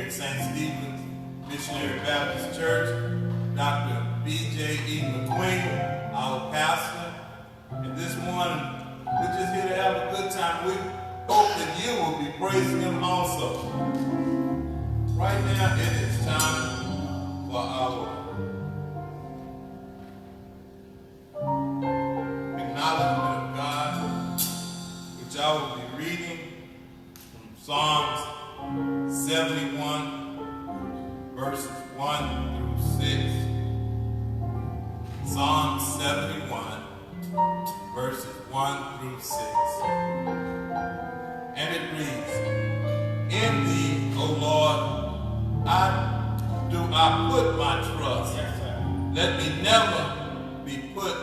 at St. Stephen's Missionary Baptist Church, Dr. B.J. E. McQueen, our pastor. And this morning, we're just here to have a good time. We hope that you will be praising him also. Right now, it is time for our acknowledgement of God, which I will be reading from Psalms 71, verses 1 through 6. Psalm 71, verses 1 through 6. And it reads, In thee, O Lord, I put my trust. Let me never be put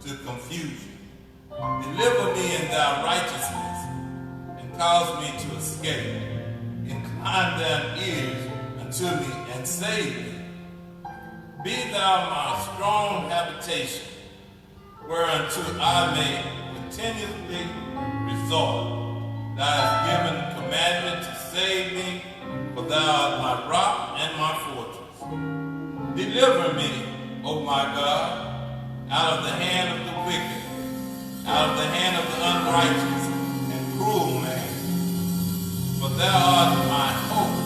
to confusion. Deliver me in thy righteousness, and cause me to escape. Incline thine ears unto me, and save me. Be thou my strong habitation, whereunto I may continually resort. Thou hast given commandment to save me, for thou art my rock and my fortress. Deliver me, O my God, out of the hand of the wicked, out of the hand of the unrighteous and cruel man. For thou art my hope,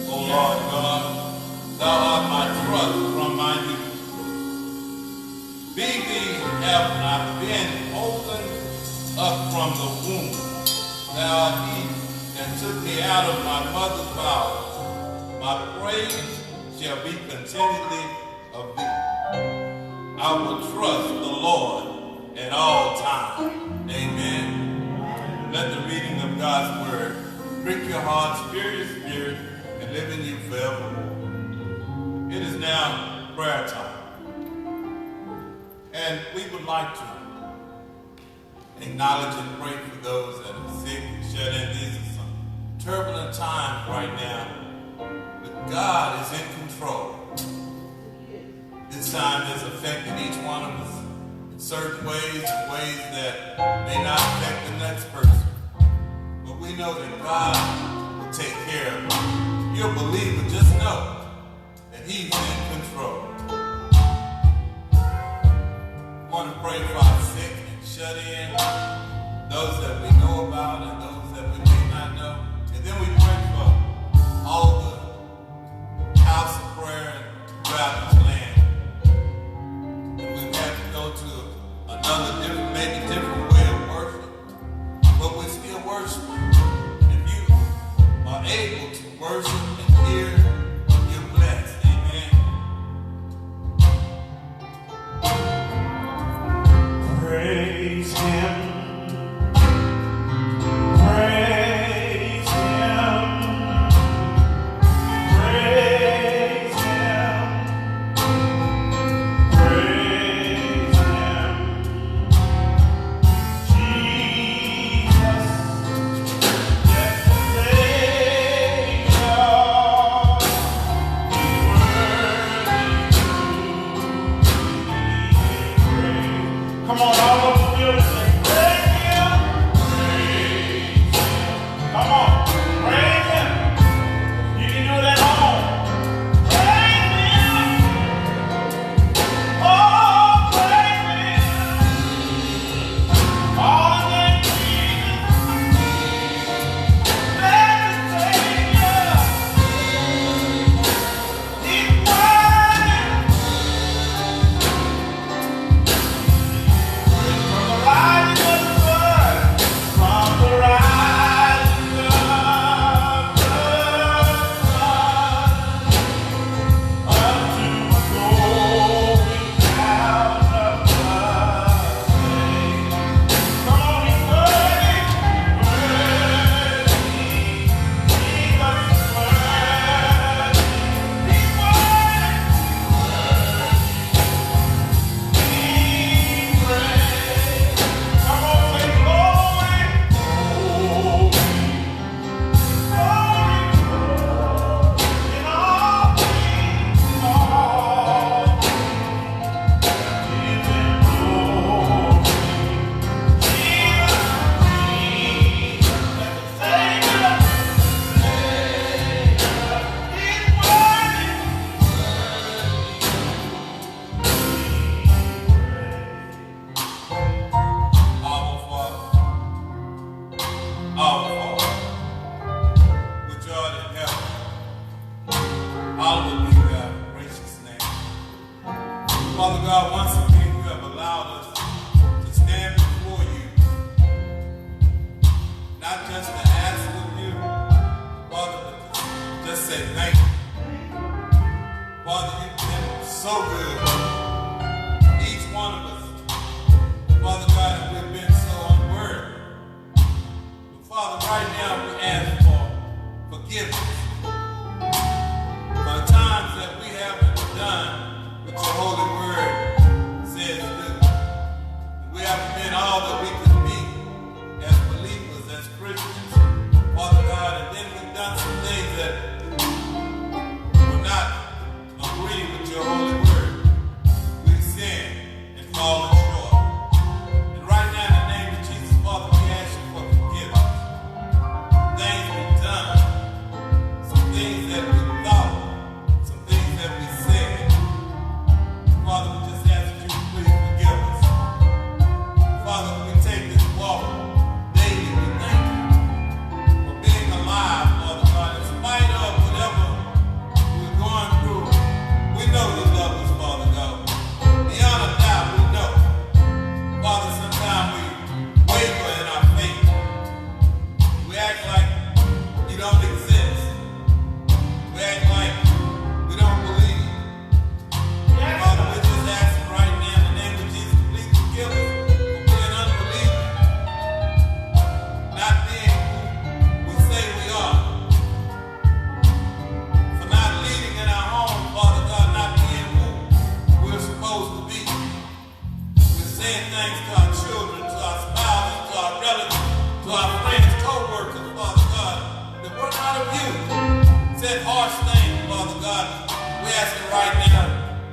O Lord God, thou art my trust from my youth. Be thee have I been holden up from the womb. Thou art he that took me out of my mother's bowels. My praise shall be continually of thee. I will trust the Lord at all times. Amen. Let the reading of God's word prick your heart, spirit your spirit, and live in you forevermore. It is now prayer time. And we would like to acknowledge and pray for those that are sick and shut in. These are some turbulent times right now, but God is in control. This time has affected each one of us in certain ways that may not affect the next person. But we know that God will take care of it. You're a believer, just know that He's in control. I want to pray for our sick and shut in, those that we know about and those that we may not know. And then we pray for all the house of prayer throughout this land. And we've had to go to another different, maybe different way of worship, but we're still worshiping. If you are able to worship and hear, you're blessed. Amen. Praise Him. Praise Him. Praise Him. Praise Him. Jesus, yesterday, Father God, once again you have allowed us to stand before you, not just to ask of you, Father, but to just say thank you. Father, you've been so good. Each one of us, Father God, and we've been so unworthy. But Father, right now we ask for forgiveness for the times that we haven't done what your holy word says do. We haven't been all that we could be as believers, as Christians, Father God, and then we've done some things that were not agreeing with your holy word. We've sinned and fallen short. And right now, in the name of Jesus, Father, we ask you for forgiveness. Things we've done, some things that we thought, some things that we said. Father, we just ask that you please forgive us. Father, we take this walk daily. We thank you for being alive, Father God, in spite of whatever we're going through. We know you love us, Father God. Beyond a doubt, we know. Father, sometimes we waver in our faith. We act like you don't exist. We act like we don't believe. Father, we're just asking right now in the name of Jesus, please forgive us for being unbelieving, not being who we say we are, for not leading in our home, Father God, not being who we're supposed to be. We're saying things to our children, to our spouses, to our relatives, to our friends, co-workers, Father God, that we're not of you. Said harsh things, Father God. We're asking right now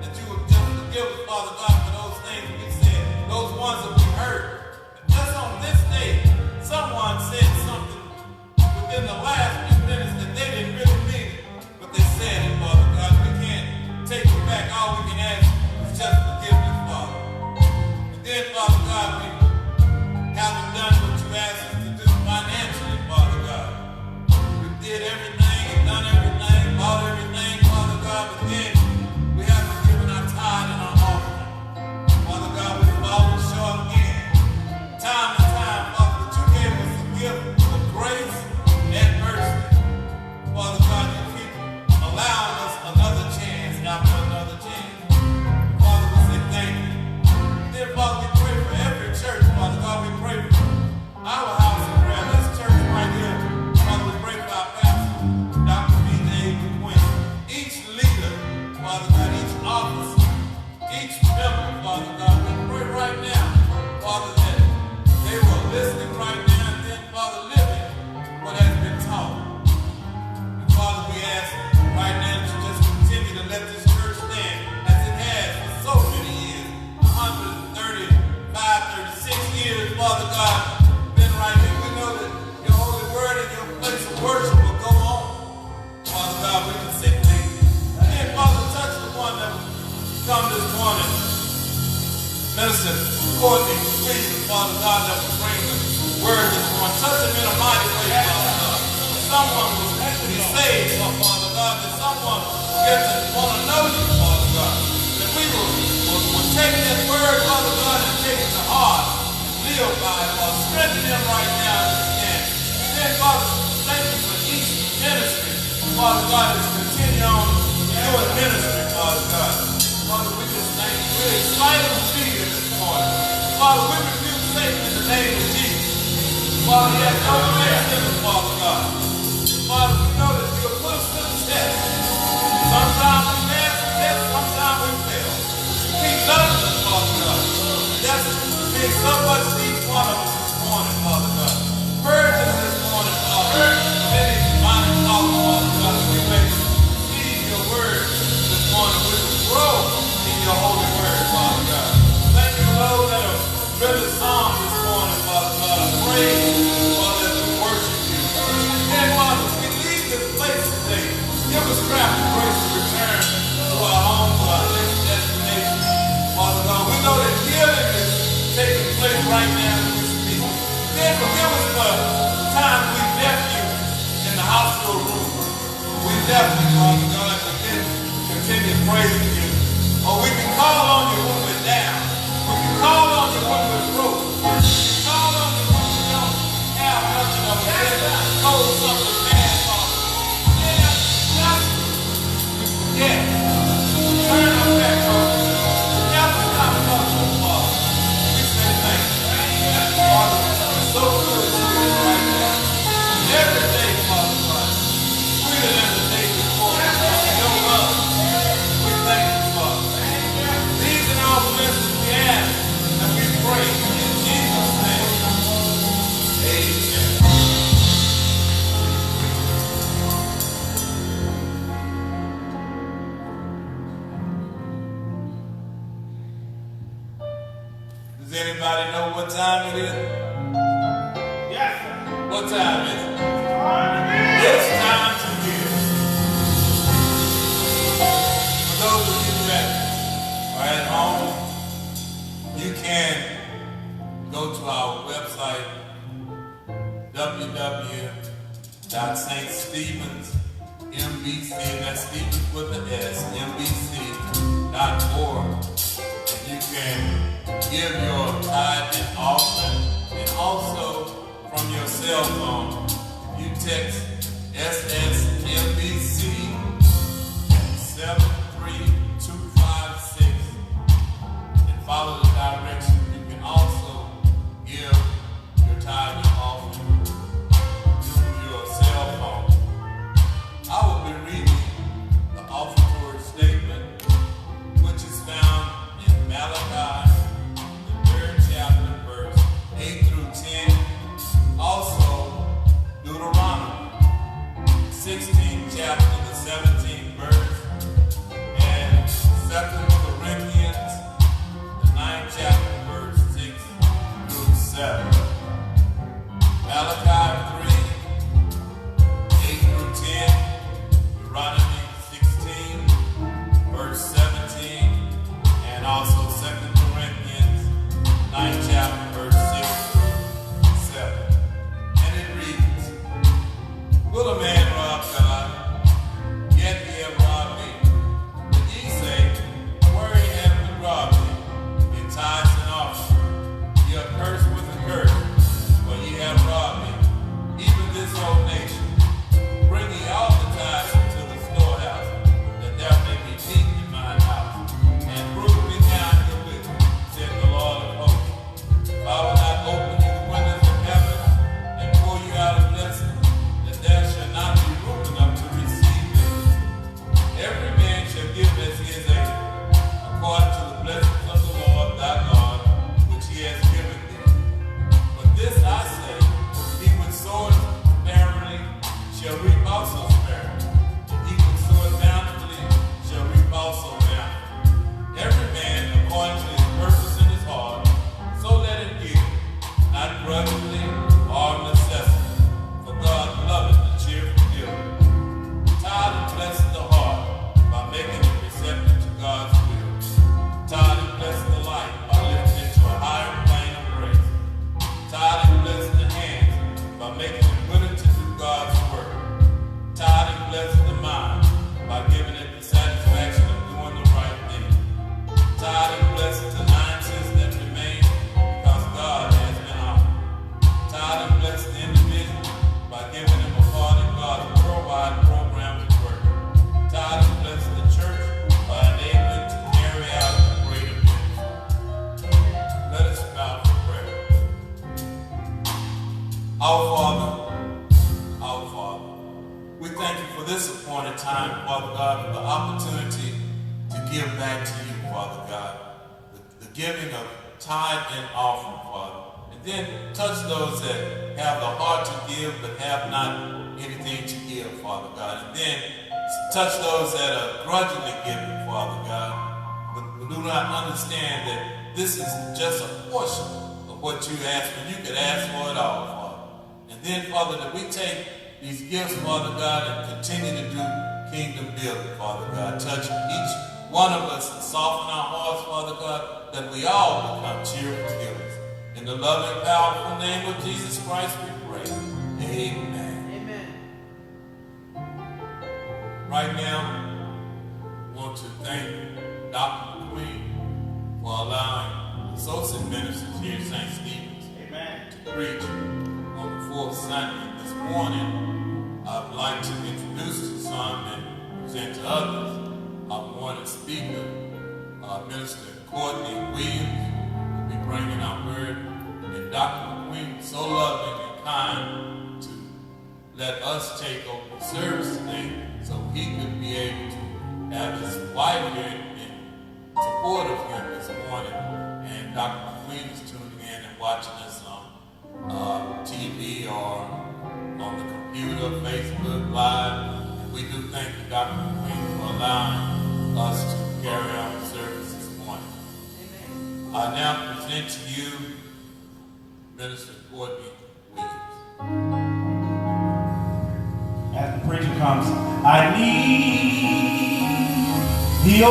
that you would just forgive us, Father God, for those things we said, those ones that we heard. And just on this day, someone said something within the last few minutes that they didn't really mean it, but they said it, Father God. We can't take it back. All we can ask is just forgiveness, Father. And then, Father God, we haven't done what you asked us to do financially, Father God. We did everything and done everything, bought everything, Father God, but then we haven't given our tithe and our offering. Father God, we've fallen short again. Time and time, Father, that you gave us a gift of grace and mercy. Father God, you keep allowing us another chance after another chance. Father, we say thank you. Then, Father, we pray for every church, Father God. We pray for our house of prayer, this church right here. Father, we pray for our pastor, Dr. B.J. Quinn. Each leader, Father God, each officer, each member, Father God, we pray right now, Father, that they were listening right now and then, Father, living what has been taught. And Father, we ask right now that you just continue to let this church stand as it has for so many years, 135, 36 years, Father God, been right here. We know that your holy word and your place of worship will go on. Father God, we can say thank you. And then, Father, touch the one that will come this morning. Minister Courtney, Father God, that will bring the word this morning. Touch him in a mighty way, Father God. Someone will be saved, Father God, that someone will get to want to know you, Father God. That we will take that word, Father God, and take it to heart, live by it, Father. Strengthen him right now as he can. And then, Father, thank you for each ministry, Father God, that's continue on doing ministry, Father God. Father, we just thank you. We're excited to be here this morning. Father, we rebuke Satan in the name of Jesus. Father, he has no place in us, Father God. Father, we know that you'll put us to the test. Sometimes we pass the test, sometimes we fail. Keep loving us, Father God. And that's means so much to each one of us this morning, Father God. Purge us this morning, Father. Many demonic thoughts, Father God, that we may receive your word this morning. We will grow in your holy word, Father God. Thank you for those that have written songs this morning, Father God. I pray, Father, that we worship you. And Father, as we leave this place today, give us craft and grace to return to our home, to our next destination. Father God, we know that healing is taking place right now as we speak. Then forgive us for the time we left you in the hospital room. We left you, Father God, to continue praising you. Or we can call on you anybody know what time it is? Yes, sir. What time is it? Time to give. It's time to give. For those of you that are at home, you can go to our website, www.ststevensmbc, that's Stevens with an S, mbc.org. And you can give your tithe and offering, and also from your cell phone, you text SSMBC 73256 and follow the directions. You can also give your tithe and offering through your cell phone. I will be reading the offertory statement, which is found in Malachi, the 3rd chapter, verse 8 through 10. Also, Deuteronomy, 16th chapter, the 17th verse, and 2 Corinthians, the 9th chapter, verse 6 through 7. Malachi 3, 8 through 10, Deuteronomy 16, verse 17, and also 2 Corinthians, 9th chapter, verse 6 through 7. And it reads, will a man rob God? Yet he have robbed me. But ye say, wherein have we robbed thee? In tithes and offerings. Ye are cursed with a curse, for ye have robbed me, even this whole nation. Bring ye all the tithes into the storehouse, that there may be meat in mine house. And prove me now herewith, said the Lord of hosts. If I will not open you the windows of heaven, and pour you out a blessing, that there shall not be room enough to receive it. Every man shall give as he is able, according to the blessings of the Lord thy God, which he has given thee. But this I say, he which soweth sparingly shall reap also sparingly, and he which soweth bountifully shall reap also bountifully. Every man according to his purpose in his heart, so let him give, not grudgingly or of necessity, for God loveth the cheerful giver. Tithe and blesseth the heart by making it receptive to God's will. Tithe and blesseth the life by lifting it to a higher plane of grace. Tithe and blesseth the hands by making it willing to do God's work. Tithe and blesseth the mind by giving it the satisfaction of doing the right thing. Tithe and blesseth the alliances that remain because God has been honored. Tithe and blesseth the individual by giving him a part in God's worldwide program of work. Tithe and blesseth the church by enabling it to carry out greater ministry. Let us bow for prayer. Our Father, we thank you for this appointed time, Father God, for the opportunity to give back to you, Father God, the giving of tithe and offering, Father. And then touch those that have the heart to give but have not anything to give, Father God. And then touch those that are grudgingly giving, Father God, but do not understand that this is just a portion of what you ask for. You could ask for it all, Father. And then, Father, that we take these gifts, Father God, and continue to do kingdom building, Father God. Touch each one of us and soften our hearts, Father God, that we all become cheerful givers. In the loving, powerful name of Jesus Christ we pray. Amen. Amen. Right now, I want to thank Dr. McQueen for allowing associate ministers here at St. Stephen's Amen. to preach on the fourth Sunday. This morning, I'd like to introduce to some and present to others our morning speaker, Minister Courtney Williams, will be bringing our word. And Dr. McQueen, so loving and kind to let us take over the service today so he could be able to have his wife here in support of him this morning. And Dr. McQueen is tuning in and watching us on TV or on the computer, Facebook Live. And we do thank you, Dr. McQueen, for allowing us to carry on the service this morning. Amen. I I now present to you Minister Courtney Williams. As the preacher comes, I need the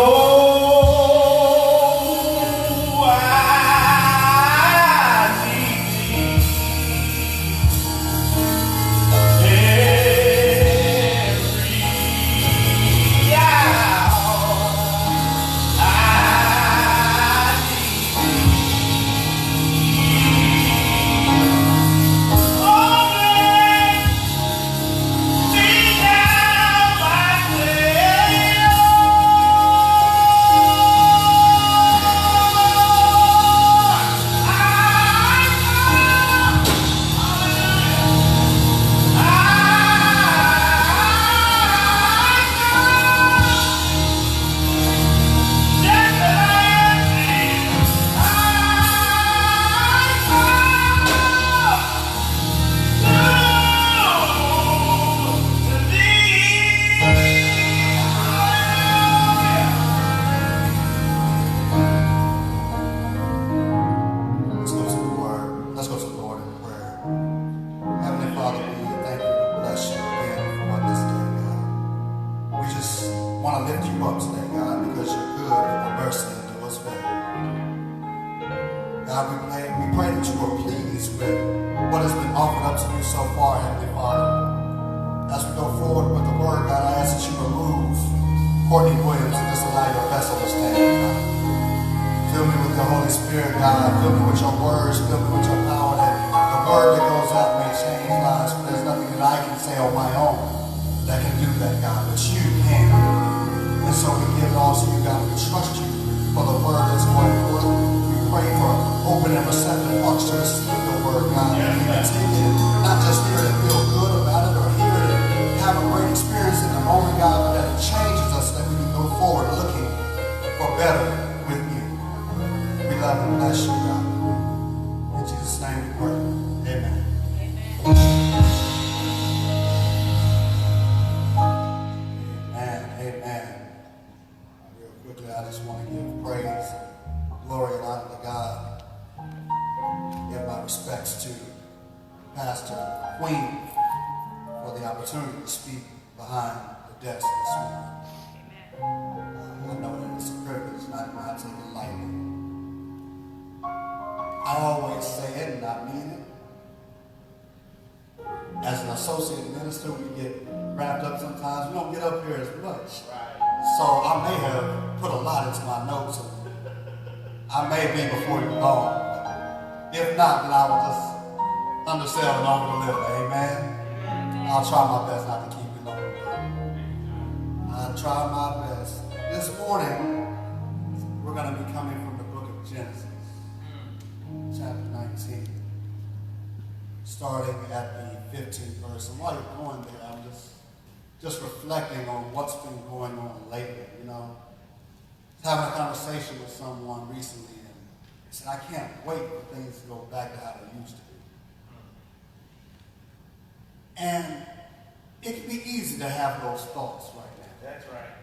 Courtney Williams, and just allow your vessel to stand, God. Fill me with the Holy Spirit, God. Fill me with your words. Fill me with your power, that the word that goes out may change lives. But there's nothing that I can say on my own that can do that, God. But you can. And so we give it all to you, God. We trust you for the word that's going forth. We pray for open and receptive hearts to receive the word, God. And we can take it, not just hear it and feel good about it, or hear it and have a great experience in the moment, God, but that it changes us, that we can go forward looking for better with you. We love and bless you, God. In Jesus' name we pray. Amen. Amen. Amen. Real quickly, I just want to give praise, glory, and honor to God. Give my respects to Pastor Queen for the opportunity to speak behind the desk this morning. I know that it's a privilege, and I take it lightly. I always say it, and I mean it. As an associate minister, we get wrapped up sometimes. We don't get up here as much. So I may have put a lot into my notes. I may be before you're gone. If not, then I will just undersell and over deliver. Amen. I'll try my best not to keep it long. I'll try my best. This morning, we're going to be coming from the book of Genesis, chapter 19, starting at the 15th verse. And while you're going there, I'm just reflecting on what's been going on lately. You know, I was having a conversation with someone recently, and they said, I can't wait for things to go back to how they used to be. And it can be easy to have those thoughts right now. That's right.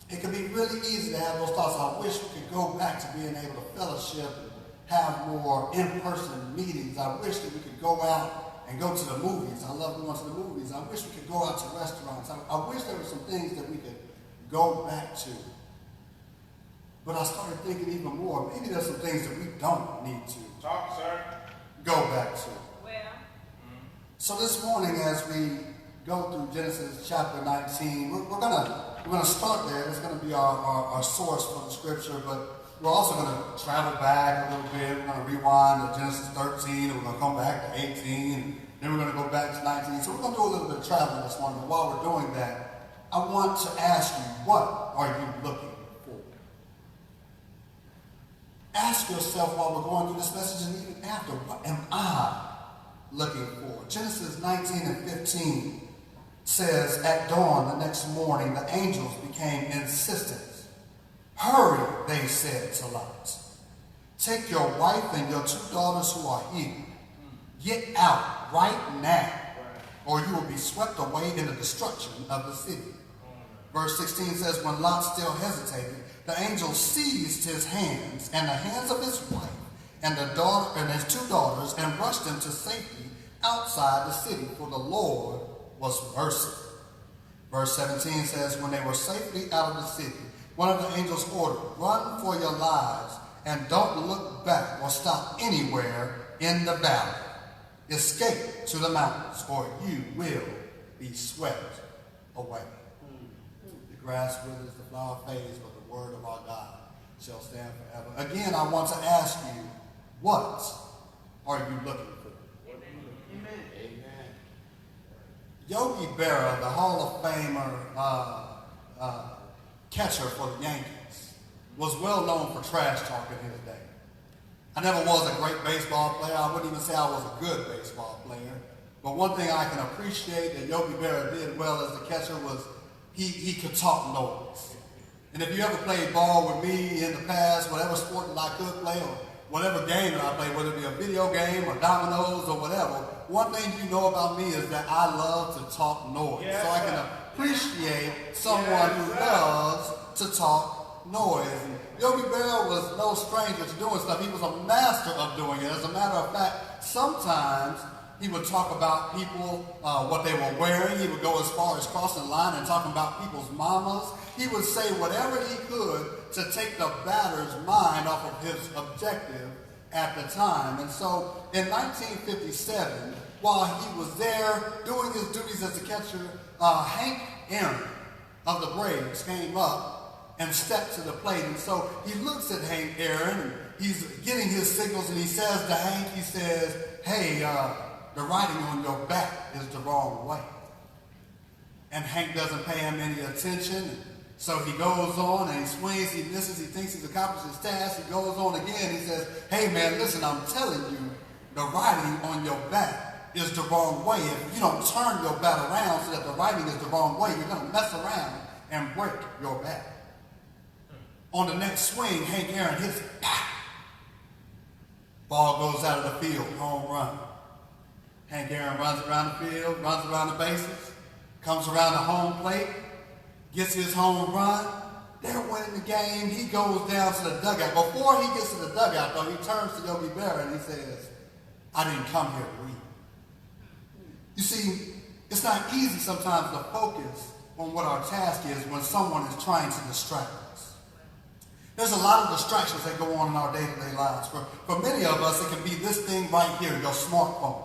It can be really easy to have those thoughts. I wish we could go back to being able to fellowship and have more in-person meetings. I wish that we could go out and go to the movies. I love going to the movies. I wish we could go out to restaurants. I wish there were some things that we could go back to. But I started thinking even more. Maybe there's some things that we don't need to go back to. So this morning, as we go through Genesis chapter 19, we're gonna start there. It's gonna be our source for the scripture, but we're also gonna travel back a little bit. We're gonna rewind to Genesis 13, and we're gonna come back to 18, and then we're gonna go back to 19. So we're gonna do a little bit of traveling this morning. But while we're doing that, I want to ask you, what are you looking for? Ask yourself while we're going through this message, and even after, what am I looking for? Genesis 19 and 15 says, at dawn the next morning, the angels became insistent. Hurry, they said to Lot. Take your wife and your 2 daughters who are here. Get out right now, or you will be swept away in the destruction of the city. Verse 16 says, when Lot still hesitated, the angel seized his hands and the hands of his wife and his two daughters and rushed them to safety outside the city, for the Lord was merciful. Verse 17 says, when they were safely out of the city, one of the angels ordered, run for your lives and don't look back or stop anywhere in the valley. Escape to the mountains, or you will be swept away. The grass withers, the flower fades, but the word of our God shall stand forever. Again, I want to ask you, what are you looking for? Amen. Amen. Yogi Berra, the Hall of Famer catcher for the Yankees, was well known for trash talk in his day. I never was a great baseball player. I wouldn't even say I was a good baseball player. But one thing I can appreciate that Yogi Berra did well as a catcher was he could talk noise. And if you ever played ball with me in the past, whatever sport that I could play or whatever game that I played, whether it be a video game or dominoes or whatever, one thing you know about me is that I love to talk noise. Yes, so I can appreciate someone who loves to talk noise. And Yogi Berra was no stranger to doing stuff. He was a master of doing it. As a matter of fact, sometimes he would talk about people, what they were wearing. He would go as far as crossing the line and talking about people's mamas. He would say whatever he could to take the batter's mind off of his objective at the time. And so in 1957, while he was there doing his duties as a catcher, Hank Aaron of the Braves came up and stepped to the plate. And so he looks at Hank Aaron, and he's getting his signals, and he says to Hank, he says, hey, the writing on your back is the wrong way. And Hank doesn't pay him any attention. So he goes on and he swings, he misses, he thinks he's accomplished his task. He goes on again. He says, hey man, listen, I'm telling you, the writing on your back is the wrong way. If you don't turn your bat around so that the writing is the wrong way, you're going to mess around and break your back. On the next swing, Hank Aaron hits it. Ball goes out of the field, home run. Hank Aaron runs around the field, runs around the bases, comes around the home plate, gets his home run. They're winning the game. He goes down to the dugout. Before he gets to the dugout, though, he turns to Yogi Berra and he says, I didn't come here to win. You see, it's not easy sometimes to focus on what our task is when someone is trying to distract us. There's a lot of distractions that go on in our day-to-day lives. For many of us, it can be this thing right here, your smartphone.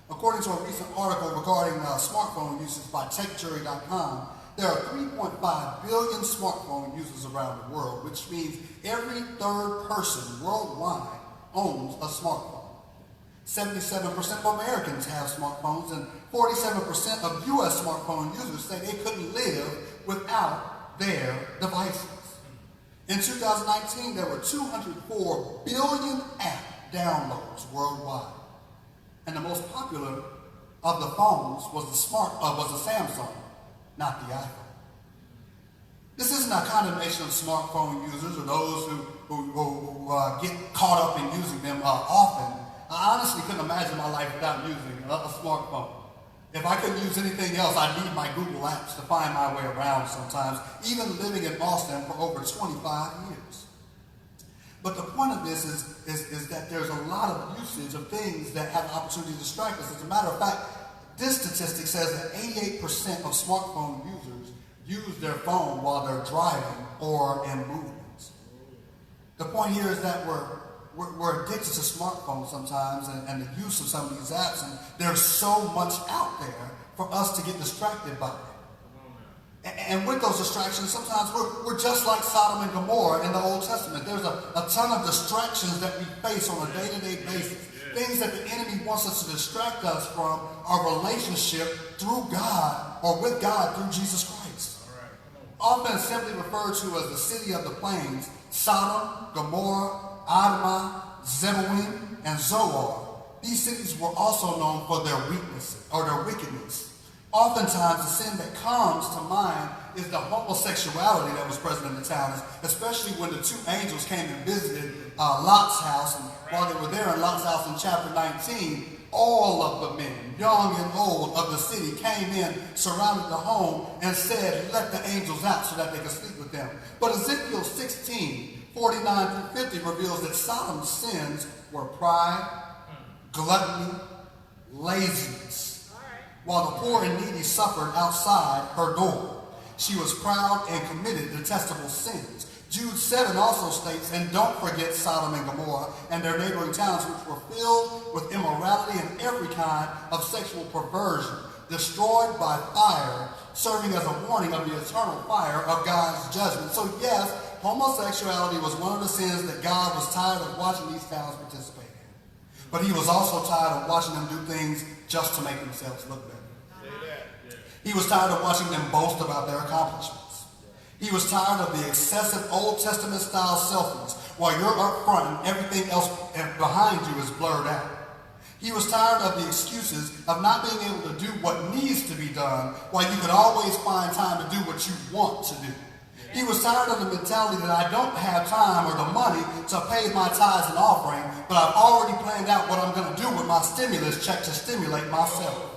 According to a recent article regarding smartphone usage by TechJury.com, there are 3.5 billion smartphone users around the world, which means every third person worldwide owns a smartphone. 77% of Americans have smartphones, and 47% of U.S. smartphone users say they couldn't live without their devices. In 2019, there were 204 billion app downloads worldwide. And the most popular of the phones was the Samsung, not the iPhone. This isn't a condemnation of smartphone users or those who get caught up in using them often. I honestly couldn't imagine my life without using a smartphone. If I couldn't use anything else, I need my Google Apps to find my way around sometimes, even living in Austin for over 25 years. But the point of this is that there's a lot of usage of things that have the opportunity to distract us. As a matter of fact, this statistic says that 88% of smartphone users use their phone while they're driving or in movements. The point here is that we're addicted to smartphones sometimes and the use of some of these apps, and there's so much out there for us to get distracted by. And with those distractions, sometimes we're just like Sodom and Gomorrah in the Old Testament. There's a ton of distractions that we face on a day-to-day basis. Things that the enemy wants us to distract us from our relationship through God or with God through Jesus Christ. Often simply referred to as the city of the plains, Sodom, Gomorrah, Admah, Zeboim, and Zoar. These cities were also known for their weaknesses or their wickedness. Oftentimes, the sin that comes to mind is the homosexuality that was present in the town, especially when the two angels came and visited Lot's house. And while they were there in Lot's house in chapter 19, All of the men, young and old, of the city came in, surrounded the home, and said, let the angels out so that they could sleep with them. But Ezekiel 16:49-50 reveals that Sodom's sins were pride, gluttony, laziness, while the poor and needy suffered outside her door. She was proud and committed detestable sins. Jude 7 also states, and don't forget Sodom and Gomorrah and their neighboring towns, which were filled with immorality and every kind of sexual perversion, destroyed by fire, serving as a warning of the eternal fire of God's judgment. So yes, homosexuality was one of the sins that God was tired of watching these towns participate in. But he was also tired of watching them do things just to make themselves look better. He was tired of watching them boast about their accomplishments. He was tired of the excessive Old Testament style selfies while you're up front and everything else behind you is blurred out. He was tired of the excuses of not being able to do what needs to be done while you could always find time to do what you want to do. He was tired of the mentality that I don't have time or the money to pay my tithes and offering, but I've already planned out what I'm going to do with my stimulus check to stimulate myself.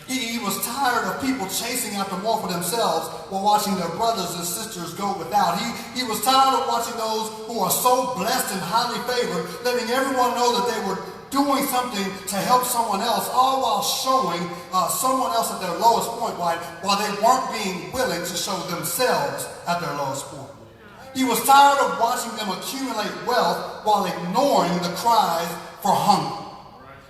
He was tired of people chasing after more for themselves while watching their brothers and sisters go without. He was tired of watching those who are so blessed and highly favored, letting everyone know that they were doing something to help someone else, all while showing someone else at their lowest point while they weren't being willing to show themselves at their lowest point. He was tired of watching them accumulate wealth while ignoring the cries for hunger.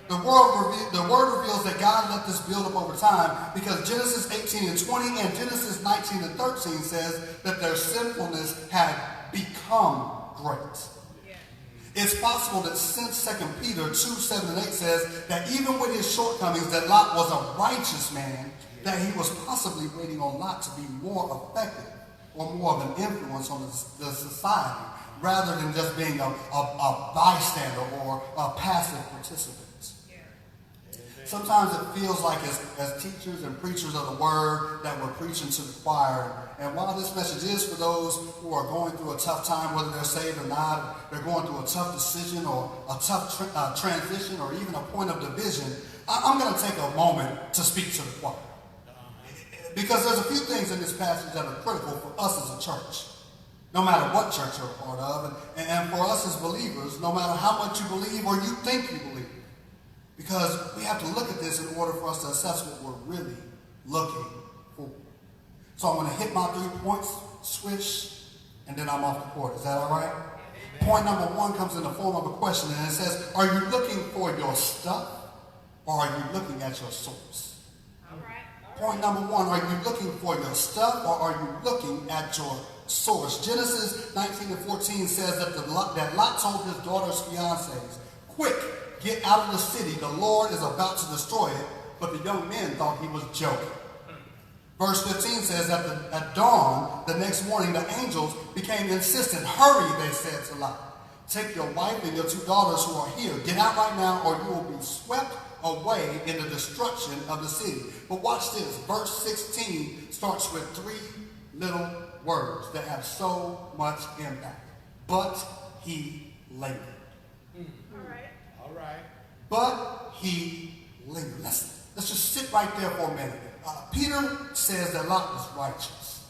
The word reveals that God let this build up over time because Genesis 18:20 and Genesis 19:13 says that their sinfulness had become great. It's possible that since 2 Peter 2:7-8 says that even with his shortcomings, that Lot was a righteous man, that he was possibly waiting on Lot to be more effective or more of an influence on the society rather than just being a bystander or a passive participant. Sometimes it feels like as teachers and preachers of the word that we're preaching to the choir. And while this message is for those who are going through a tough time, whether they're saved or not, they're going through a tough decision or a tough transition or even a point of division, I'm going to take a moment to speak to the choir. Because there's a few things in this passage that are critical for us as a church, no matter what church you're a part of, and for us as believers, no matter how much you believe or you think you believe. Because we have to look at this in order for us to assess what we're really looking for. So I'm going to hit my 3 points, switch, and then I'm off the court. Is that all right? Point number 1 comes in the form of a question, and it says, are you looking for your stuff, or are you looking at your source? All right. Point number 1, are you looking for your stuff, or are you looking at your source? Genesis 19:14 says that Lot told his daughter's fiancés, quick, get out of the city, the Lord is about to destroy it. But the young men thought he was joking. Verse 15 says that at dawn, the next morning, the angels became insistent. Hurry, they said to Lot. Take your wife and your 2 daughters who are here. Get out right now or you will be swept away in the destruction of the city. But watch this. Verse 16 starts with 3 little words that have so much impact. But he lingered. All right. But he lingered. Let's just sit right there for a minute. Peter says that Lot was righteous.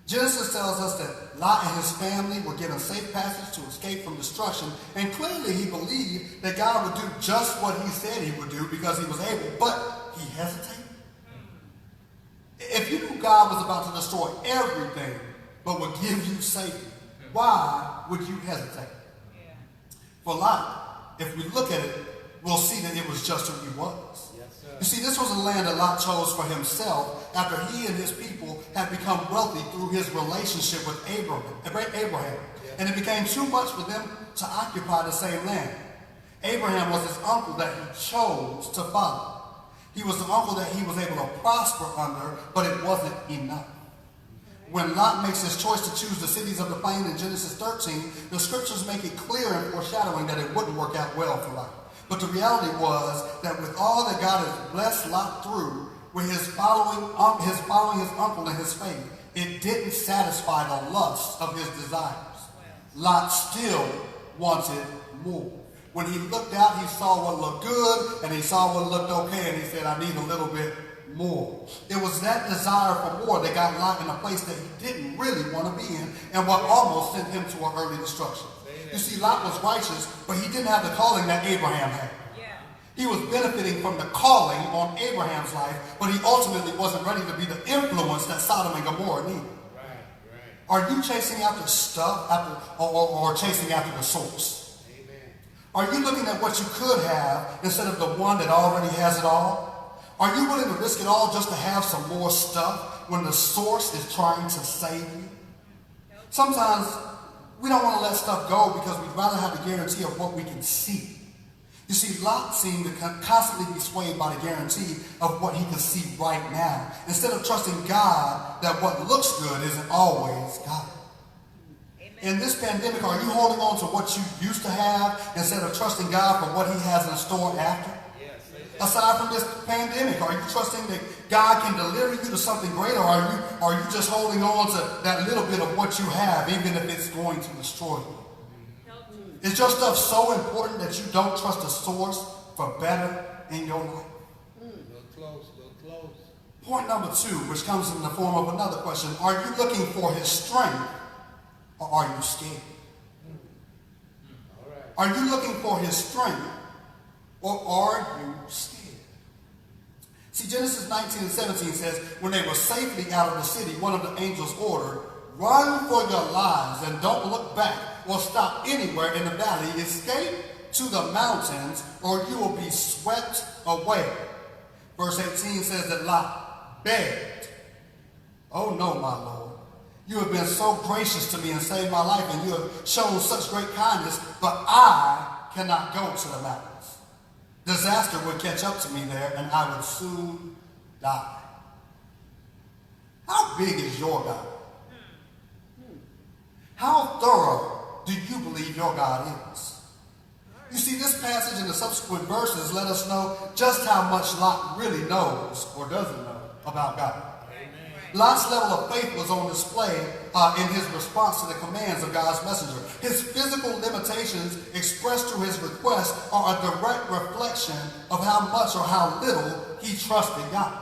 Genesis tells us that Lot and his family were given safe passage to escape from destruction, and clearly he believed that God would do just what he said he would do because he was able, but he hesitated. If you knew God was about to destroy everything but would give you safety, why would you hesitate? For Lot, if we look at it, we'll see that it was just who he was. You see, this was a land that Lot chose for himself after he and his people had become wealthy through his relationship with Abraham. And it became too much for them to occupy the same land. Abraham was his uncle that he chose to follow. He was the uncle that he was able to prosper under, but it wasn't enough. When Lot makes his choice to choose the cities of the plain in Genesis 13, the scriptures make it clear and foreshadowing that it wouldn't work out well for Lot. But the reality was that with all that God has blessed Lot through, with his following his uncle and his faith, it didn't satisfy the lust of his desires. Lot still wanted more. When he looked out, he saw what looked good, and he saw what looked okay, and he said, I need a little bit more. It was that desire for more that got Lot in a place that he didn't really want to be in, and what almost sent him to an early destruction. You see, Lot was righteous, but he didn't have the calling that Abraham had. He was benefiting from the calling on Abraham's life, but he ultimately wasn't ready to be the influence that Sodom and Gomorrah needed. Are you chasing after stuff or chasing after the source? Amen. Are you looking at what you could have instead of the one that already has it all? Are you willing to risk it all just to have some more stuff when the source is trying to save you? Sometimes we don't want to let stuff go because we'd rather have the guarantee of what we can see. You see, Lot seemed to constantly be swayed by the guarantee of what he could see right now, instead of trusting God that what looks good isn't always God. Amen. In this pandemic, are you holding on to what you used to have instead of trusting God for what he has in store after? Yes. Aside from this pandemic, are you trusting that God can deliver you to something greater, or are you just holding on to that little bit of what you have, even if it's going to destroy you? Is your stuff so important that you don't trust the source for better in your life? Look close. Point number 2, which comes in the form of another question. Are you looking for his strength, or are you scared? All right. Are you looking for his strength, or are you scared? See, Genesis 19 and 17 says, when they were safely out of the city, one of the angels ordered, run for your lives and don't look back or stop anywhere in the valley. Escape to the mountains or you will be swept away. Verse 18 says that Lot begged, oh no, my Lord, you have been so gracious to me and saved my life, and you have shown such great kindness, but I cannot go to the mountains. Disaster would catch up to me there and I would soon die. How big is your God? How thorough do you believe your God is? You see, this passage and the subsequent verses let us know just how much Lot really knows or doesn't know about God. Amen. Lot's level of faith was on display in his response to the commands of God's messenger. His physical limitations expressed through his request are a direct reflection of how much or how little he trusted God.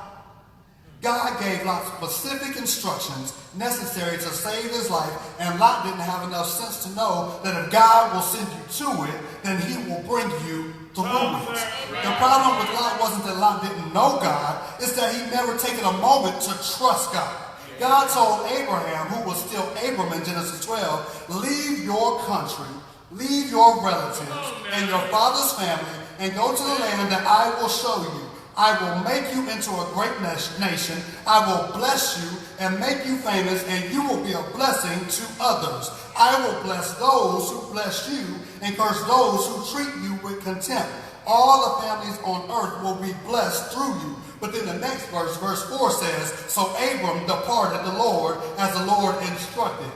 God gave Lot specific instructions necessary to save his life, and Lot didn't have enough sense to know that if God will send you to it, then he will bring you through it. The problem with Lot wasn't that Lot didn't know God, it's that he never taken a moment to trust God. God told Abraham, who was still Abram in Genesis 12, leave your country, leave your relatives and your father's family, and go to the land that I will show you. I will make you into a great nation. I will bless you and make you famous, and you will be a blessing to others. I will bless those who bless you and curse those who treat you with contempt. All the families on earth will be blessed through you. But then the next verse, verse 4 says, so Abram departed the Lord as the Lord instructed,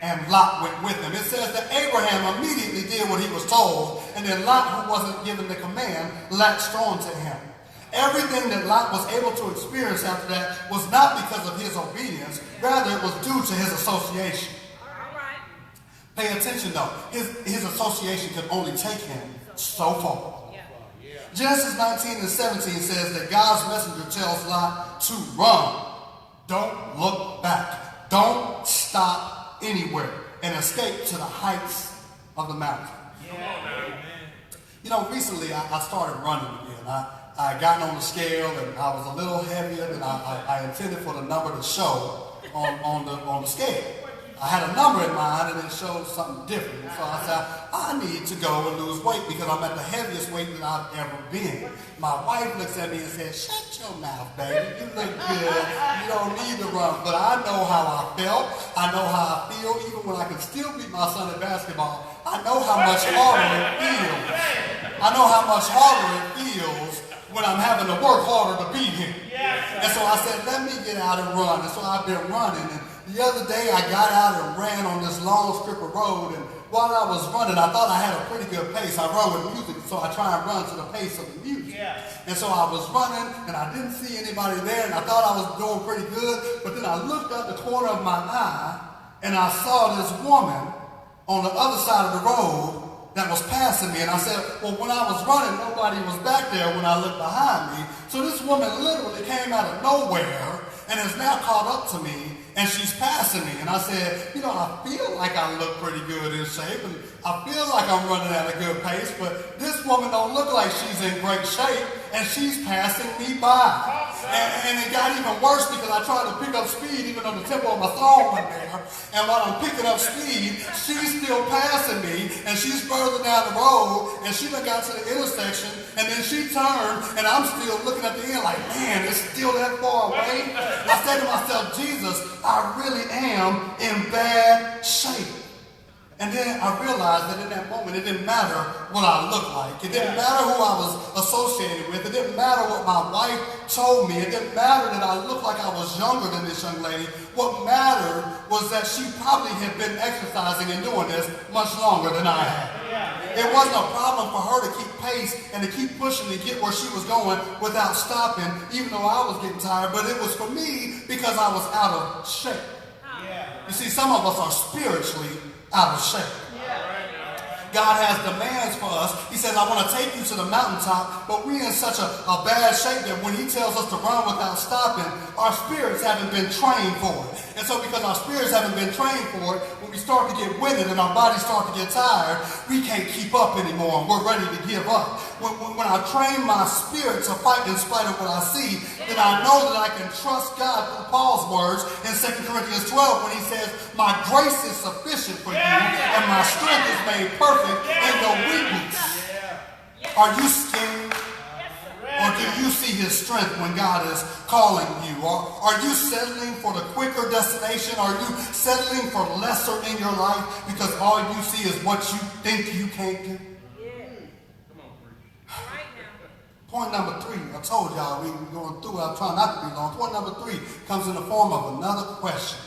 and Lot went with him. It says that Abraham immediately did what he was told, and then Lot, who wasn't given the command, latched on to him. Everything that Lot was able to experience after that was not because of his obedience, rather it was due to his association. All right. Pay attention though, his association could only take him so far. Yeah. Genesis 19 and 17 says that God's messenger tells Lot to run. Don't look back. Don't stop anywhere and escape to the heights of the mountain. You know, recently I started running again. I got on the scale and I was a little heavier than I intended for the number to show on the scale. I had a number in mind and it showed something different. So I said, I need to go and lose weight because I'm at the heaviest weight that I've ever been. My wife looks at me and says, shut your mouth, baby. You look good. You don't need to run. But I know how I felt. I know how I feel. Even when I can still beat my son at basketball, I know how much harder it feels. I know how much harder it feels when I'm having to work harder to beat him. And so I said, let me get out and run. And so I've been running. And the other day I got out and ran on this long strip of road. And while I was running, I thought I had a pretty good pace. I run with music, so I try and run to the pace of the music. And so I was running, and I didn't see anybody there, and I thought I was doing pretty good. But then I looked out the corner of my eye, and I saw this woman on the other side of the road that was passing me. And I said, well, when I was running, nobody was back there when I looked behind me. So this woman literally came out of nowhere and has now caught up to me, and she's passing me. And I said, I feel like I look pretty good in shape, and I feel like I'm running at a good pace, but this woman don't look like she's in great shape, and she's passing me by. And it got even worse because I tried to pick up speed even though the tempo of my song went there. And while I'm picking up speed, she's still passing me, and she's further down the road, and she done got to the intersection, and then she turned, and I'm still looking at the end like, man, it's still that far away. I said to myself, Jesus, I really am in bad shape. And then I realized that in that moment, it didn't matter what I looked like. It didn't matter who I was associated with. It didn't matter what my wife told me. It didn't matter that I looked like I was younger than this young lady. What mattered was that she probably had been exercising and doing this much longer than I had. It wasn't a problem for her to keep pace and to keep pushing to get where she was going without stopping, even though I was getting tired. But it was for me because I was out of shape. You see, some of us are spiritually out of shape. God has demands for us. He says, I want to take you to the mountaintop, but we're in such a bad shape that when he tells us to run without stopping, our spirits haven't been trained for it. And so because our spirits haven't been trained for it, when we start to get winded and our bodies start to get tired, we can't keep up anymore and we're ready to give up. When I train my spirit to fight in spite of what I see, then I know that I can trust God through Paul's words in 2 Corinthians 12 when he says, my grace is sufficient for you and my strength is made perfect in your weakness. Are you scared? Or do you see his strength when God is calling you? Or are you settling for the quicker destination? Are you settling for lesser in your life because all you see is what you think you can't do? Point number 3, I told y'all we were going through it. I'm trying not to be long. Point number 3 comes in the form of another question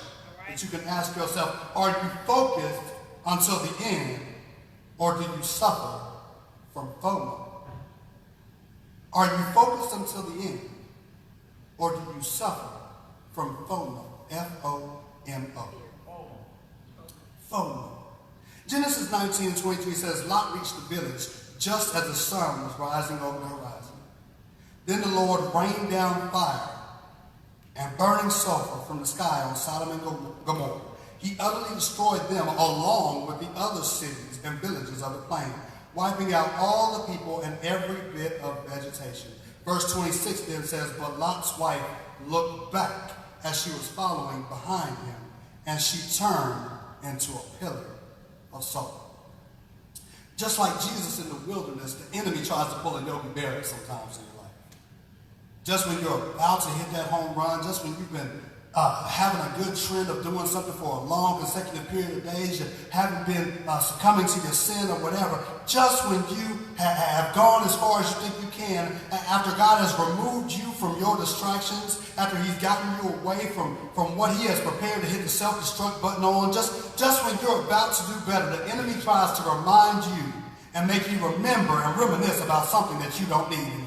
that you can ask yourself. Are you focused until the end, or do you suffer from FOMO? Are you focused until the end, or do you suffer from FOMO? F-O-M-O. FOMO. Genesis 19:23 says, Lot reached the village just as the sun was rising over the horizon. Then the Lord rained down fire and burning sulfur from the sky on Sodom and Gomorrah. He utterly destroyed them along with the other cities and villages of the plain, wiping out all the people and every bit of vegetation. Verse 26 then says, but Lot's wife looked back as she was following behind him, and she turned into a pillar of salt. Just like Jesus in the wilderness, the enemy tries to pull a Yogi Berra sometimes in your life. Just when you're about to hit that home run, just when you've been having a good trend of doing something for a long consecutive period of days, you haven't been succumbing to your sin or whatever, just when you have gone as far as you think you can, after God has removed you from your distractions, after he's gotten you away from what he has prepared to hit the self-destruct button on, just when you're about to do better, the enemy tries to remind you and make you remember and reminisce about something that you don't need anymore.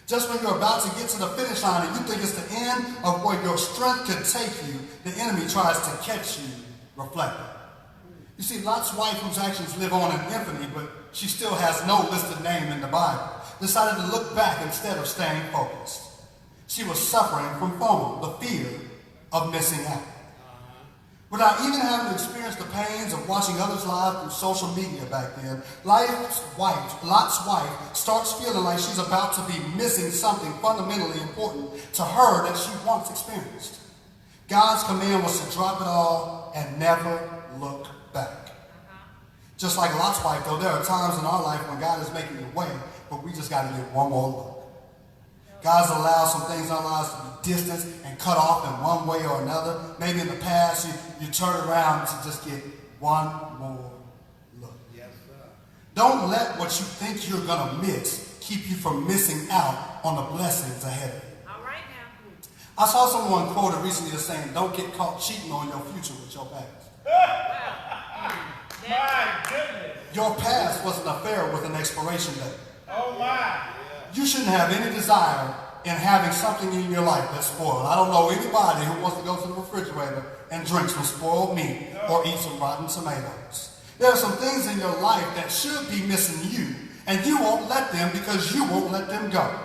Just when you're about to get to the finish line and you think it's the end of where your strength could take you, the enemy tries to catch you reflecting. You see, Lot's wife, whose actions live on in infamy, but she still has no listed name in the Bible, decided to look back instead of staying focused. She was suffering from FOMO, the fear of missing out. Without even having experienced the pains of watching others live through social media back then, Lot's wife starts feeling like she's about to be missing something fundamentally important to her that she once experienced. God's command was to drop it all and never look back. Just like Lot's wife, though, there are times in our life when God is making a way, but we just got to get one more look. God's allowed some things in our lives to be distanced and cut off in one way or another. Maybe in the past you turn around to just get one more look. Yes, sir. Don't let what you think you're going to miss keep you from missing out on the blessings ahead of you. All right now. I saw someone quoted recently as saying, don't get caught cheating on your future with your past. My goodness. Your past was an affair with an expiration date. Oh my. You shouldn't have any desire in having something in your life that's spoiled. I don't know anybody who wants to go to the refrigerator and drink some spoiled meat or eat some rotten tomatoes. There are some things in your life that should be missing you, and you won't let them because you won't let them go.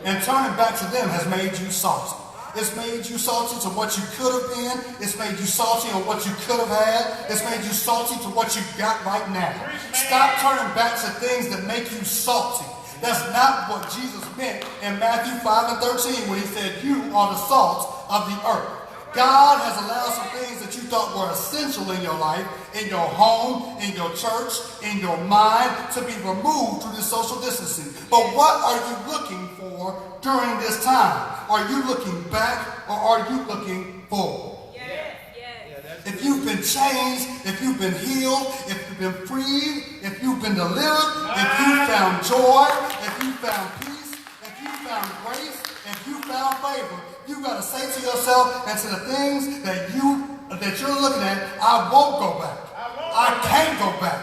And turning back to them has made you salty. It's made you salty to what you could have been. It's made you salty on what you could have had. It's made you salty to what you got right now. Stop turning back to things that make you salty. That's not what Jesus meant in Matthew 5 and 13 when he said, you are the salt of the earth. God has allowed some things that you thought were essential in your life, in your home, in your church, in your mind, to be removed through this social distancing. But what are you looking for during this time? Are you looking back or are you looking forward? If you've been changed, if you've been healed, if you've been freed, if you've been delivered, if you found joy, if you found peace, if you found grace, if you found favor, you got to say to yourself and to the things that you're looking at, I won't go back. I can't go back.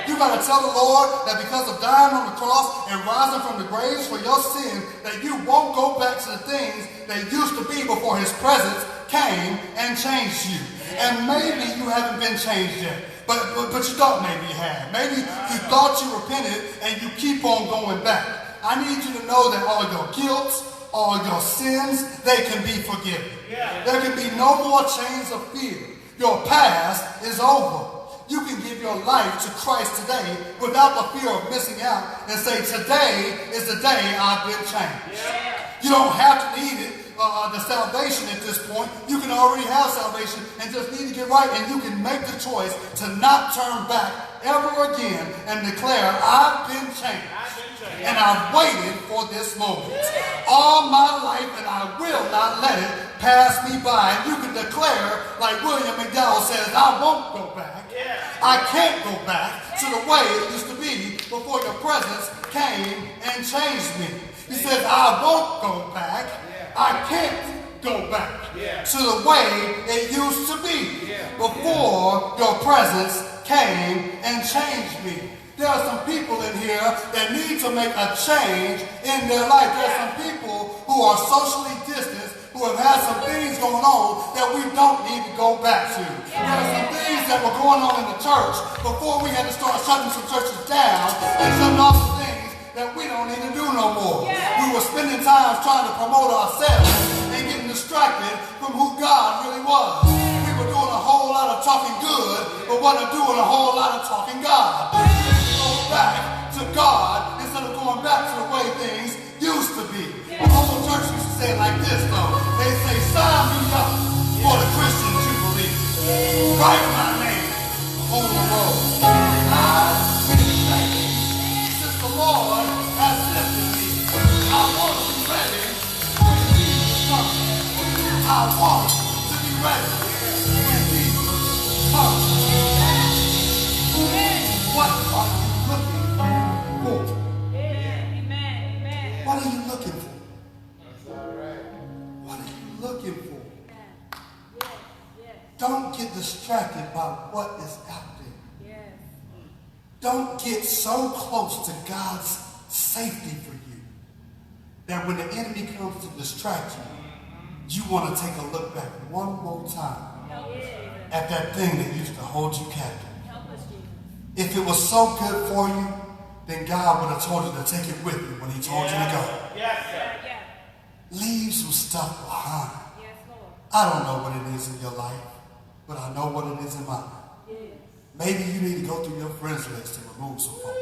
You got to tell the Lord that because of dying on the cross and rising from the graves for your sin, that you won't go back to the things that used to be before his presence came and changed you. And maybe you haven't been changed yet, but you thought maybe you had. Maybe you thought you repented and you keep on going back. I need you to know that all your guilt, all your sins, they can be forgiven. There can be no more chains of fear. Your past is over. You can give your life to Christ today without the fear of missing out and say, today is the day I've been changed. You don't have to need it, the salvation at this point. You can already have salvation and just need to get right, and you can make the choice to not turn back ever again and declare, I've been changed. And I've waited for this moment all my life, and I will not let it pass me by. And you can declare, like William McDowell says, I won't go back. I can't go back to the way it used to be before your presence came and changed me. He said, I won't go back. I can't go back to the way it used to be before your presence came and changed me. There are some people in here that need to make a change in their life. There are some people who are socially distanced, who have had some things going on that we don't need to go back to. There are some things that were going on in the church before we had to start shutting some churches down and shutting off some things that we don't need to do no more. We were spending time trying to promote ourselves and getting distracted from who God really was. We were doing a whole lot of talking good, but wasn't doing a whole lot of talking God. Back to God instead of going back to the way things used to be. The whole church used to say it like this though. They say, sign me up for the Christian Jubilee. Write my name on the road. I've been changed since the Lord has lifted me. I want to be ready when Jesus comes. I want to be ready when Jesus comes. What are you looking for? What are you looking for? What are you looking for? Don't get distracted by what is out there. Don't get so close to God's safety for you that when the enemy comes to distract you, you want to take a look back one more time at that thing that used to hold you captive. If it was so good for you, then God would have told you to take it with you when he told you to go. Leave some stuff behind. I don't know what it is in your life, but I know what it is in mine. Maybe you need to go through your friends list and remove some folks.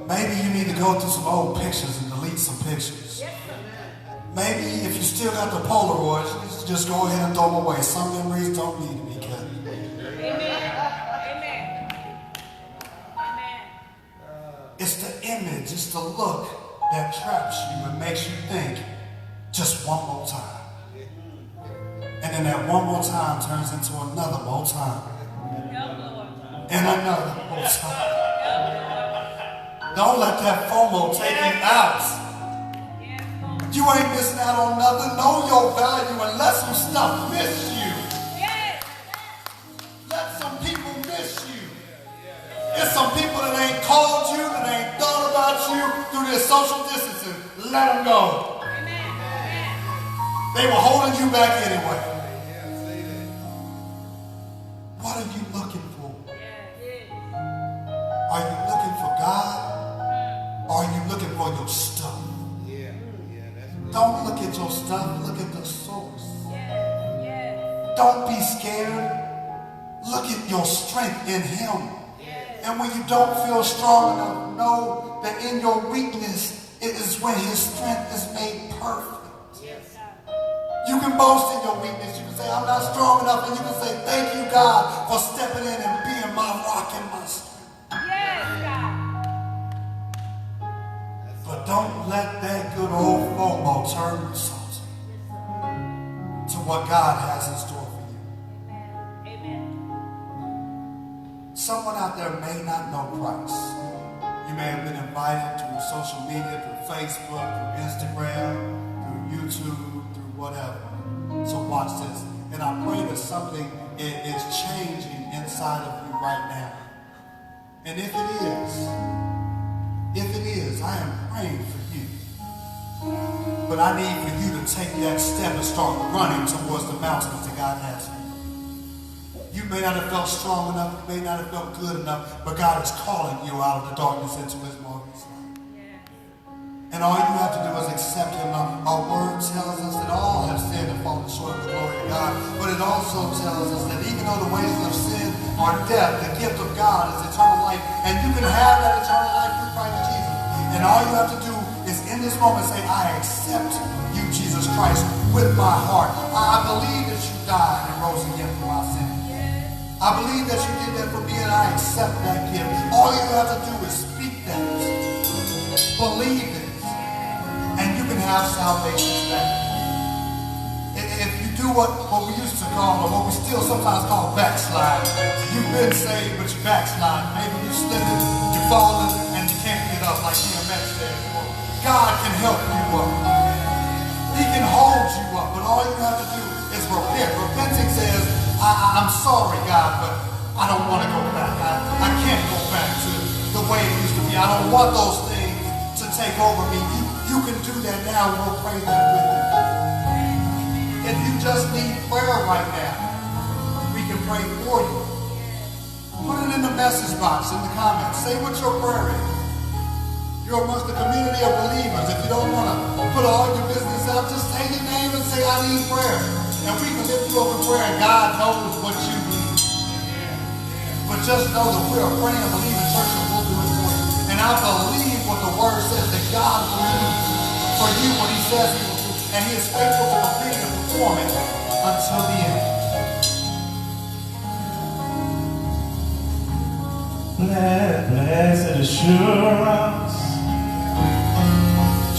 Maybe you need to go through some old pictures and delete some pictures. Maybe if you still got the Polaroids, you need to just go ahead and throw them away. Some memories don't need to be kept. It's the image, it's the look that traps you and makes you think just one more time. And then that one more time turns into another more time. And another more time. Don't let that FOMO take you out. You ain't missing out on nothing. Know your value and let some stuff miss you. Let some people miss you. There's some people that ain't called you, that ain't thought about you through this social distancing. Let them go. They were holding you back anyway. What are you looking for? Don't be scared. Look at your strength in him. And when you don't feel strong enough, know that in your weakness, it is when his strength is made perfect. You can boast in your weakness. You can say, I'm not strong enough. And you can say, thank you, God, for stepping in and being my rock and my strength. Yes, God. But don't let that good old FOMO turn you salty to what God has in store for you. Amen. Someone out there may not know Christ. You may have been invited through social media, through Facebook, through Instagram, through YouTube, through whatever. So watch this. And I pray that something is changing inside of you right now. And if it is, I am praying for you. But I need for you to take that step and start running towards the mountains that God has for you. You may not have felt strong enough, you may not have felt good enough, but God is calling you out of the darkness into his marvelous light. And all you have to do is accept him. Our word tells us that all have sinned and fallen short of the glory of God. But it also tells us that even though the wages of sin are death, the gift of God is eternal life. And you can have that eternal life through Christ Jesus. And all you have to do is in this moment say, I accept you, Jesus Christ, with my heart. I believe that you died and rose again for my sin. I believe that you did that for me, and I accept that gift. All you have to do is speak that. Believe it. And you can have salvation back. If you do what we used to call, or what we still sometimes call backslide, you've been saved, but you backslide. Maybe you slipping, you're falling, and you can't get up like DMX said. God can help you up. He can hold you up, but all you have to do is repent. Repenting says, I'm sorry, God, but I don't want to go back. I can't go back to the way it used to be. I don't want those things to take over me. You can do that now, and we'll pray that with you. If you just need prayer right now, we can pray for you. Put it in the message box, in the comments. Say what your prayer is. You're amongst the community of believers. If you don't want to put all your business out, just say your name and say, I need prayer. And we can lift you up in prayer, and God knows what you need. But just know that we're a praying, believing church, and we'll do it for you. And I believe what the word says, that God will do for you what he says he will do. And he is faithful to complete and perform it until the end. Blessed assurance,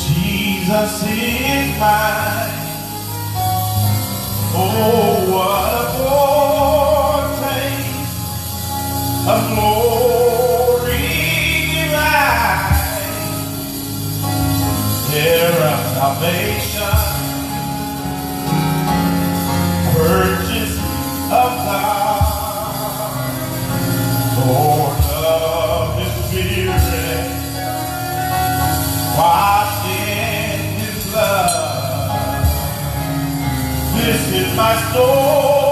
Jesus is mine. Oh, what a foretaste of glory divine, heir of salvation, purchase of God, born of his Spirit, washed in his blood. This is my story.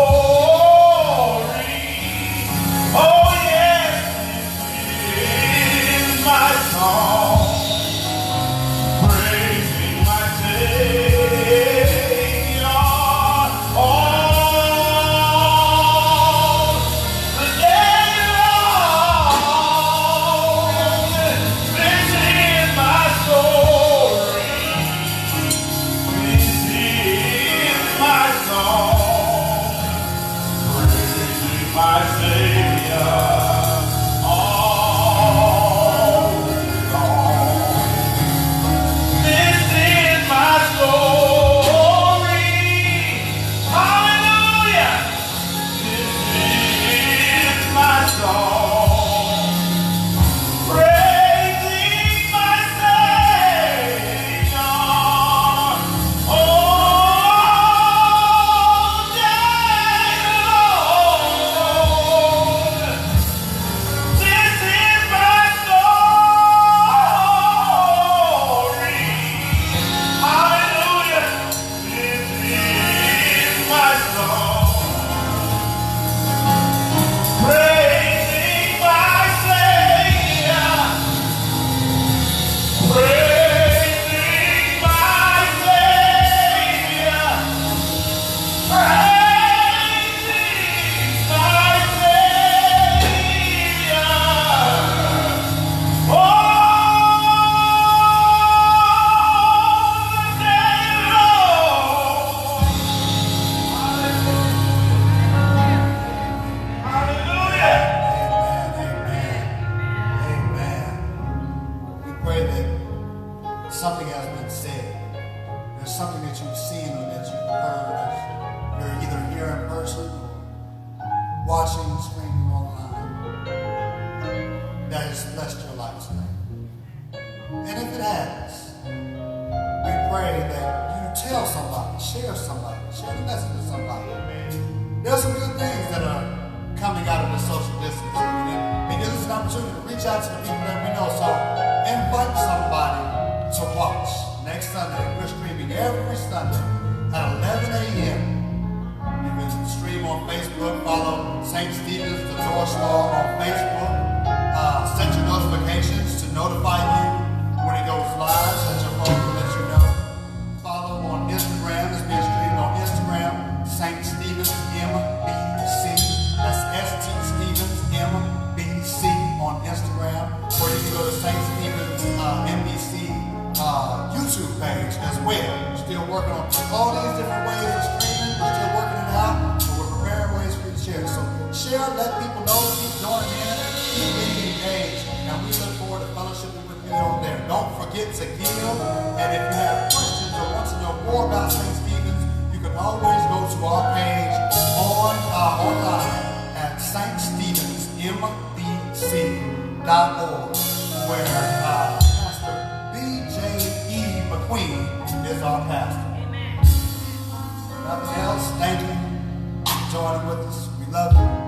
watching, streaming online, that has blessed your life today. And if it has, we pray that you tell somebody, share the message with somebody. There's some good things that are coming out of the social distancing, and this is an opportunity to reach out to the people that we know. So invite somebody to watch. Next Sunday, we're streaming every Sunday at 11 a.m. You can stream on Facebook, follow St. Stephen's, the North Star on Facebook. Set your notifications to notify you when it goes live. Set your phone to let you know. Follow on Instagram. It's being streamed on Instagram. St. Stephen's MBC. That's St. Stephen's MBC on Instagram. Or you can go to St. Stephen's MBC YouTube page as well. We're still working on all these different ways of streaming. We're still working it out, but we're preparing ways for you to share. So share, let people know, keep joining in, keep being engaged, and we look forward to fellowshipping with you on there. Don't forget to give, and if you have questions or want to know more about St. Stephen's, you can always go to our page online at ststevensmbc.org, where Pastor B.J.E. McQueen is our pastor. Amen. Nothing else. Thank you for joining with us. We love you.